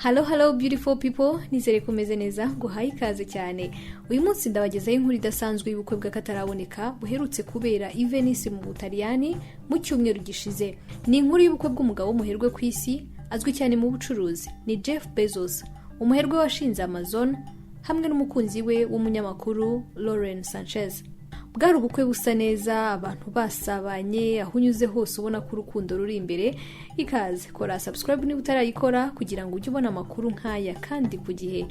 Hello beautiful people, nizere kumeze neza guhaye ikaze cyane. Uyu munsi ndabagezaho inkuru idasanzwe y'ubukwe bw'akataraboneka buherutse kubera i Venice mu Butaliyani mu cyumweru gishize. Ni inkuru y'ubukwe bw'umugabo w'umuherwe ku isi azwi cyane mu bucuruzi, ni Jeff Bezos, umuherwe washinze Amazon hamwe n'umukunzi we w'umunyamakuru Lauren Sanchez. Bwari ubukwe busa neza, abantu basabanye, aho unyuze hose ubona ko urukundo ruri imbere. Ikaze kora subscribe niba utarayikora kugira ngo ujye ubona amakuru nk'aya kandi ku gihe.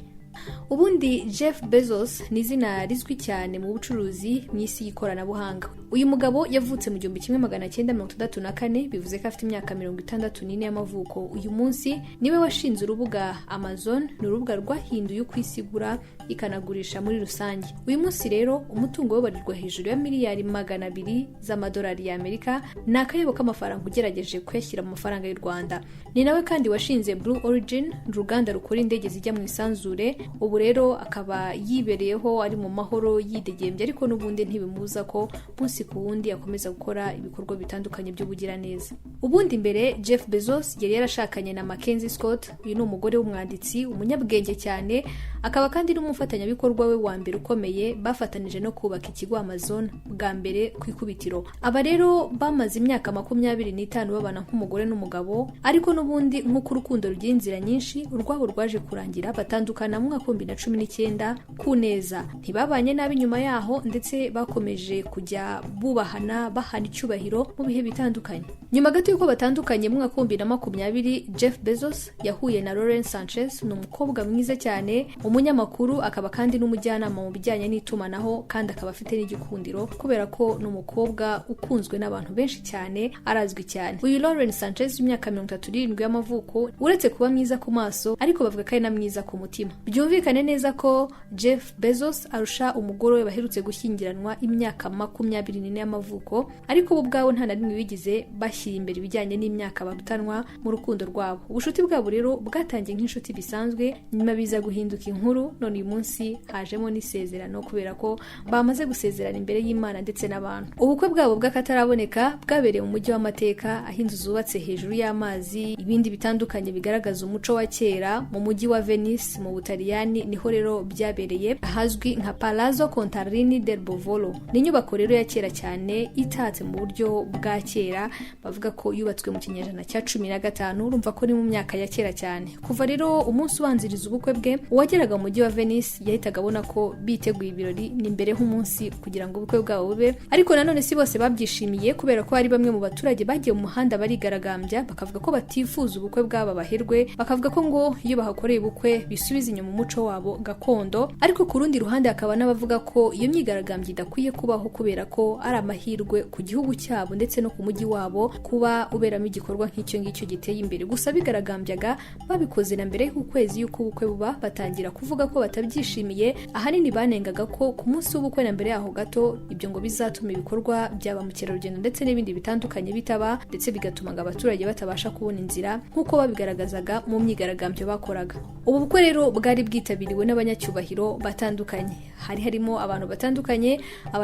Ubundi Jeff Bezos ni izina rizwi cyane mu bucuruzi mu isi y'ikoranabuhanga. Uyu mugabo yavutse mu 1964, bivuze ko afite imyaka 64 y'amavuko. Uyu munsi niwe washinze urubuga Amazon, n'urubuga rwahinduye uko isi igura ikanagurisha muri rusange. Uyu munsi rero umutungo we barirwa hejuru ya miliyari 200 z'amadolari y'Amerika, n'akayabo k'amafaranga ugerageje kuyashyira mu mafaranga y'u Rwanda. Ni nawe kandi washinze Blue Origin, uruganda rukora indege zijya mu isanzure. Ubu rero akaba yibereyeho ari mu mahoro yidegembye, ariko n'ubundi ntibimuza ko munsi ku wundi akomeza gukora ibikorwa bitandukanye by'ubugiraneza. Ubundi mbere Jeff Bezos yari yarashakanye na Mackenzie Scott. Uyu ni umugore w'umwanditsi, umunyabwenge cyane, akaba kandi n'umufatanyabikorwa we wa mbere ukomeye. Bafatanije no kubaka ikigo Amazon bwa mbere ku ikubitiro. Aba rero bamaze imyaka 25 babana nk'umugore n'umugabo, ariko n'ubundi nk'uko urukundo rugira inzira nyinshi, urwabo rwaje kurangira batandukana mu mwaka wa 2019 ku neza. Ntibabanye nabi nyuma yaho, ndetse bakomeje kujya bubahana, bahana icyubahiro mu bihe bitandukanye. Nyuma gato yuko batandukanye mu mwaka wa 2020, Jeff Bezos yahuye na Lauren Sanchez, ni umukobwa mwiza cyane, umunyamakuru, akaba kandi n'umujyanama mu bijyanye n'itumanaho, kandi akaba afite n'igikundiro kubera ko ni umukobwa ukunzwe n'abantu benshi cyane, arazwi cyane. Uyu Lauren Sanchez w'imyaka 37 y'amavuko, uretse kuba mwiza ku maso, ariko bavuga ko ari na mwiza ku mutima. Byumvikane neza ko Jeff Bezos arusha umugore we baherutse gushyingiranwa imyaka 24 y'amavuko, ariko bo ubwabo nta na rimwe bigize bashyira imbere ibijyanye n'imyaka barutanwa mu rukundo rwabo. Ubushuti bwabo rero bwatangiye nk'inshuti bisanzwe, nyuma biza guhinduka inkuru. None uyu munsi hajemo n'isezerano kubera ko bamaze gusezerana imbere y'Imana ndetse n'abantu. Ubukwe bwabo bw'akataraboneka bwabereye mu mujyi w'amateka, aho inzu zubatse hejuru y'amazi, ibindi bitandukanye bigaragaza umuco wa kera mu mujyi wa Venice mu Butaliyani. Niho rero byabereye, ahazwi nka Palazzo Contarini del Bovolo. Ni inyubako rero ya kera cyane, itatse mu buryo bwa kera, bavuga ko yubatswe mu kinyejana cya 15. Urumva ko ni mu myaka ya kera cyane. Kuva rero umunsi ubanziriza ubukwe bwe, uwageraga mu mujyi wa Venice yahitaga abona ko biteguye ibirori ni mbere h'umunsi kugira ngo ubukwe bwabo bube. Ariko nanone si bose babyishimiye, kubera ko hari bamwe mu baturage bagiye mu muhanda barigaragambya, bakavuga ko batifuza ubukwe bw'aba baherwe, bakavuga ko ngo iyo bahakoreye ubukwe bisubiza inyuma umuco wabo gakondo. Ariko ku rundi ruhande hakaba n'abavuga ko iyo myigaragambyo idakwiye kubaho, kubera ko ari amahirwe ku gihugu cyabo ndetse no ku mujyi wabo kuba uberamo igikorwa nk'icyo ngicyo giteye imbere. Gusa bigaragambyaga babikoze na mbere y'ukwezi y'uko ubukwe buba, batangira kuvuga ko batabyishimiye. Ahanini banengaga ko ku munsi w'ubukwe na mbere yaho gato ibyo ngo bizatuma ibikorwa byaba mukerarugendo ndetse n'ibindi bitandukanye bitaba, ndetse bigatuma ngo abaturage batabasha kubona inzira nk'uko babigaragazaga mu myigaragambyo bakoraga. Ubu bukwe rero bwari bwitabiriwe n'abanyacyubahiro batandukanye. Hari harimo abantu batandukanye,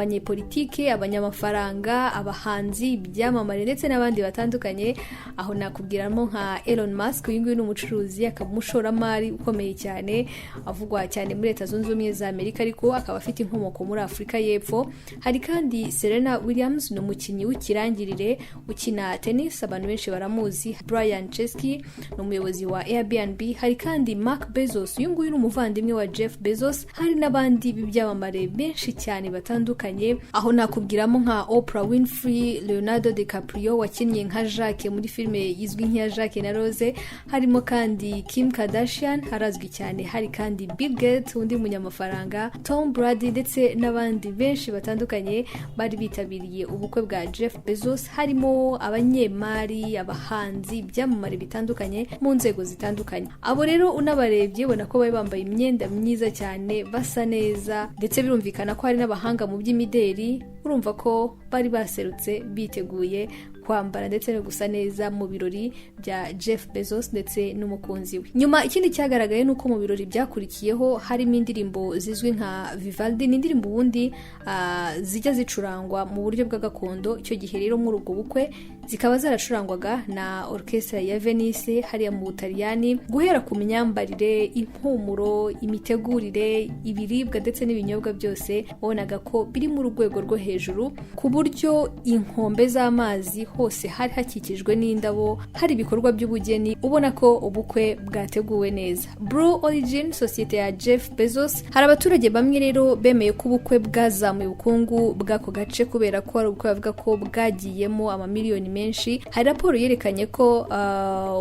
abanyepolitike, abanyamafaranga, abahanzi, ibyamamare ndetse n'abandi batandukanye. Aho nakubwiramo nka Elon Musk. Uyu nguyu ni umucuruzi, akaba umushoramari ukomeye cyane, avugwa cyane muri Leta Zunze Ubumwe za Amerika, ariko akaba afite inkomoko muri Afurika y'Epfo. Hari kandi Serena Williams, ni umukinnyi w'ikirangirire ukina tennis, abantu benshi baramuzi. Brian Chesky ni umuyobozi wa Airbnb. Hari kandi Mark Bezos, uyu nguyu ni umuvandimwe wa Jeff Bezos. Hari n'abandi b'ibyamamare benshi cyane batandukanye, aho nakubwiramo nka Oprah Winfrey, Leonardo DiCaprio wakinnye nka Jacques muri filime yizwi nk'iya Jacques na Rose. Harimo kandi Kim Kardashian, harazwi cyane. Hari kandi Bill Gates, undi munyamafaranga, Tom Brady ndetse n'abandi benshi batandukanye bari bitabiriye ubukwe bwa Jeff Bezos. Harimo abanyemari, abahanzi, ibyamamare bitandukanye mu nzego zitandukanye. Abo rero unabarebye ubona ko bari bambaye imyenda myiza cyane, basa neza, ndetse birumvikana ko hari n'abahanga mu by'imideri. urumva ko bari baserutse biteguye kwambara ndetse no gusa neza mu birori bya Jeff Bezos ndetse n'umukunzi we. Nyuma ikindi cyagaragaye nuko mu birori byakurikiyeho harimo indirimbo zizwi nka Vivaldi, n'indirimbo ubundi zijya zicurangwa mu buryo bwa gakondo. Icyo gihe rero muri ubwo bukwe zikaba zaracurangwaga na orchestra ya Venice hariya mu Butaliyani, guhera ku myambarire, impumuro, imitegurire, ibiribwa ndetse n'ibinyobwa byose wabonaga ko biri mu rwego rwo hejuru, ku buryo inkombe z'amazi hose hari hakikijwe n'indabo, hari ibikorwa by'ubugeni, ubona ko ubukwe bwateguwe neza. Blue Origin, sosiyete ya Jeff Bezos, hari abaturage bamwe rero bemeye ko ubukwe bwazamuye ubukungu bw'ako gace kubera ko ari ubukwe bavuga ko bwagiyemo amamiliyoni menshi. Hari raporo yerekanye ko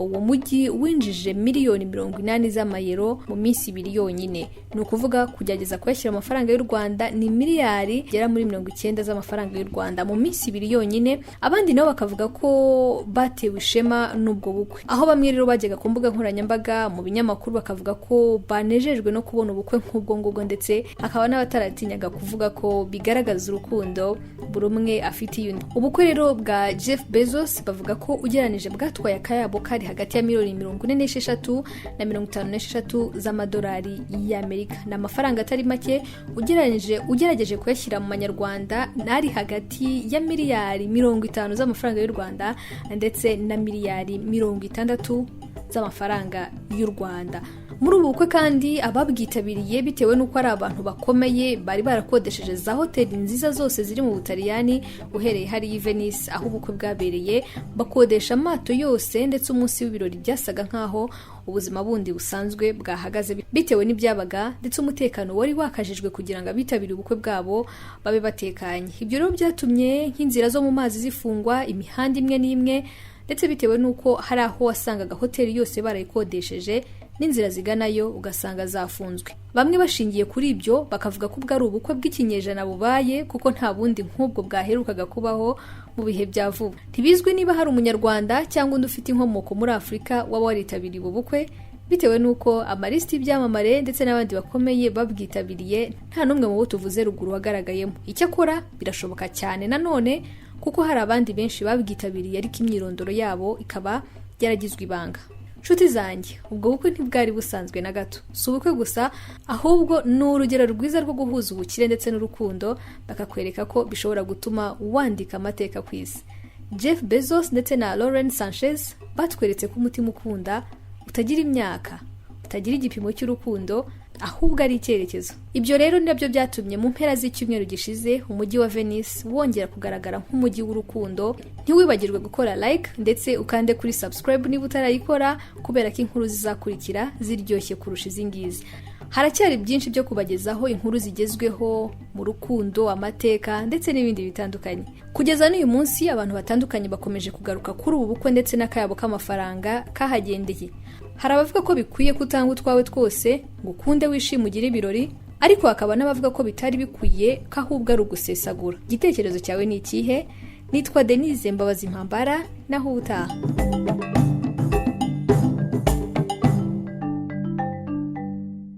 uwo mujyi winjije miliyoni 80 z'amayero mu minsi 2 yonyine. Ni ukuvuga kugerageza kuyashyira amafaranga y'u Rwanda ni miliyari gera muri 90 z'amafaranga y'u Rwanda mu minsi 2 yonyine. Abandi nabo bakavuga ko batewe ishema n'ubwo bukwe, aho bamwe rero bajyaga ku mbuga nkoranyambaga mu binyamakuru bakavuga ko banejejwe no kubona ubukwe nk'ubwo ngubwo, ndetse akaba n'abataratinyaga kuvuga ko bigaragaza urukundo buri umwe afitiye undi. Ubukwe rero bwa Jeff Bezos bavuga ko ugereranije bwatwaye akayabo kari hagati ya miliyoni 46 na 56 z'amadolari y'Amerika. Ni amafaranga atari make ugerageje kuyashyira mu manyarwanda, nari hagati ya miliyari 50 z'amafaranga y'u Rwanda ndetse na miliyari 60 z'amafaranga y'u Rwanda. Muri ubu bukwe kandi ababwitabiriye bitewe n'uko ari abantu bakomeye bari barakodesheje za hoteli nziza zose ziri mu Butaliyani, uhereye hari i Venice aho ubukwe bwabereye, bakodesha amato yose, ndetse umunsi w'ibirori byasaga nkaho ubuzima bundi busanzwe bwahagaze bitewe n'ibyabaga, ndetse umutekano wari wakajijwe kugira ngo abitabire ubukwe bwabo babe batekanye. Ibyo rero byatumye nk'inzira zo mu mazi zifungwa, imihanda imwe n'imwe, ndetse bitewe n'uko hari aho wasangaga hoteli yose barayikodesheje n'inzira ziganayo ugasanga zafunzwe. Bamwe bashingiye kuri ibyo bakavuga ko bwari ubukwe bw'ikinyejana bubaye, kuko nta bundi nk'ubwo bwaherukaga kubaho mu bihe bya vuba. Ntibizwi niba hari umunyarwanda cyangwa undi ufite inkomoko muri Afurika waba waritabiriye ubu bukwe, bitewe n'uko amalisiti y'ibyamamare ndetse n'abandi bakomeye babwitabiriye nta n'umwe mu bo tuvuze ruguru wagaragayemo. Icyakora birashoboka cyane nanone kuko hari abandi benshi babwitabiriye ariko imyirondoro yabo ikaba yaragizwe ibanga. Nshuti zanjye, ubwo bukwe ntibwari busanzwe na gato. Si ubukwe gusa, ahubwo ni urugero rwiza rwo guhuza ubukire ndetse n'urukundo, bakakwereka ko bishobora gutuma wandika amateka ku isi. Jeff Bezos ndetse na Lauren Sanchez batweretse ko umutima ukunda utagira imyaka, utagira igipimo cy'urukundo, ahubwo ari icyerekezo. Ibyo rero nabyo byatumye mu mpera z'icyumweru gishize umujyi wa Venice wongera kugaragara nk'umujyi w'urukundo. Ntiwibagirwe gukora like ndetse ukande kuri subscribe niba utarayikora, kubera ko inkuru zizakurikira ziryoshye kurusha izingizi. Haracyari byinshi byo kubagezaho, inkuru zigezweho mu rukundo, amateka ndetse n'ibindi bitandukanye. Kugeza n'uyu munsi abantu batandukanye bakomeje kugaruka kuri ubu bukwe ndetse n'akayabo k'amafaranga kahagendeye. Hari abavuga ko bikwiye kutanga utwawe twose ngo ukunde wishime ugire ibirori, ariko hakaba n'abavuga ko bitari bikwiye ko ahubwo ari ugusesagura. Igitekerezo cyawe ni ikihe? Nitwa Denise Mbabazi Mpambara, naho utaha.